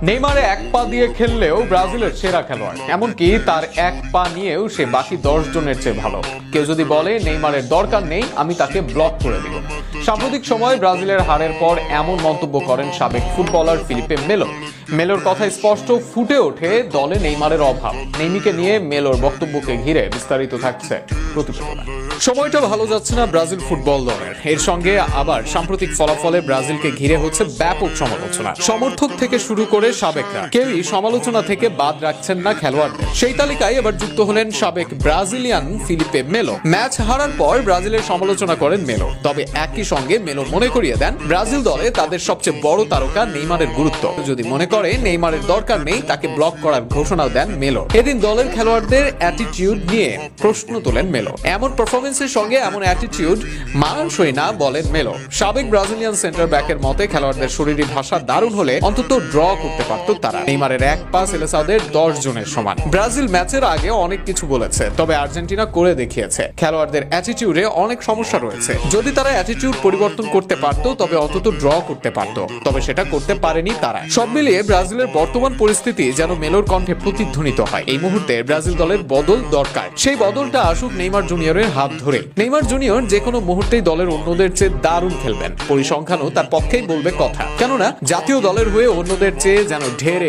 নেইমারে এক পা দিয়ে খেললেও ব্রাজিলের সেরা খেলোয়াড়, এমনকি তার এক পা নিয়েও সে বাকি 10 জনের চেয়ে ভালো। কেউ যদি বলে নেইমারের দরকার নেই, আমি তাকে ব্লক করে দিব। সাম্প্রতিক সময় ব্রাজিলের হারের পর এমন মন্তব্য করেন সাবেক ফুটবলার ফিলিপে মেলো। মেলোর কথায় স্পষ্ট ফুটে ওঠে দলে নেইমারের অভাব। নেইমিকে নিয়ে মেলোর বক্তব্যকে ঘিরে বিস্তারিত থাকছে প্রতিবেদনে। সময়টা ভালো যাচ্ছে না ব্রাজিল ফুটবল দলের। এর সঙ্গে আবার সাম্প্রতিক ফলাফলে ব্রাজিলকে ঘিরে হচ্ছে ব্যাপক সমালোচনা। সমর্থক থেকে শুরু করে সাবেকরা কেউই সমালোচনা থেকে বাদ রাখছেন না খেলোয়াড়দের। সেই তালিকায় এবার যুক্ত হলেন সাবেক ব্রাজিলিয়ান ফিলিপে মেলো। ম্যাচ হারার পর ব্রাজিলের সমালোচনা করেন মেলো, তবে একই সঙ্গে মেলো মনে করিয়ে দেন ব্রাজিল দলে তাদের সবচেয়ে বড় তারকা নেইমারের গুরুত্ব। যদি মনে করে নেইমারের দরকার নেই, তাকে ব্লক করার ঘোষণাও দেন মেলো। এদিন দলের খেলোয়াড়দের অ্যাটিটিউড নিয়ে প্রশ্ন তোলেন মেলো। এমন পারফরমেন্সের সঙ্গে এমন অ্যাটিটিউড মানানসই না বলেন মেলো। সাবেক ব্রাজিলিয়ান সেন্টার ব্যাকের মতে খেলোয়াড়দের শরীরী ভাষা দারুণ হলে অন্তত ড্র করতে পারত তারা। নেইমারের এক পা সেলেসাওদের 10 জনের সমান। ব্রাজিল ম্যাচের আগে অনেক কিছু বলেছে, তবে আর্জেন্টিনা করে দেখিয়েছে। খেলোয়াড়দের অ্যাটিটিউডে অনেক সমস্যা রয়েছে। যদি তারা অ্যাটিটিউড পরিবর্তন করতে পারত, তবে অন্তত ড্র করতে পারত, তবে সেটা করতে পারেনি তারা। সব মিলিয়ে ব্রাজিলের বর্তমান পরিস্থিতি যেন মেলোর কণ্ঠে প্রতিধ্বনিত হয়। এই মুহূর্তে ব্রাজিল দলের বদল দরকার। সেই বদলটা আসুক নেইমার জুনিয়রের হাত ধরে। নেইমার জুনিয়র যে কোনো মুহূর্তেই দলের অন্যদের চেয়ে দারুণ খেলবেন। পরিসংখ্যানও তার পক্ষেই বলবে কথা। কেননা জাতীয় দলের হয়ে অন্যদের চেয়ে যেন ঢের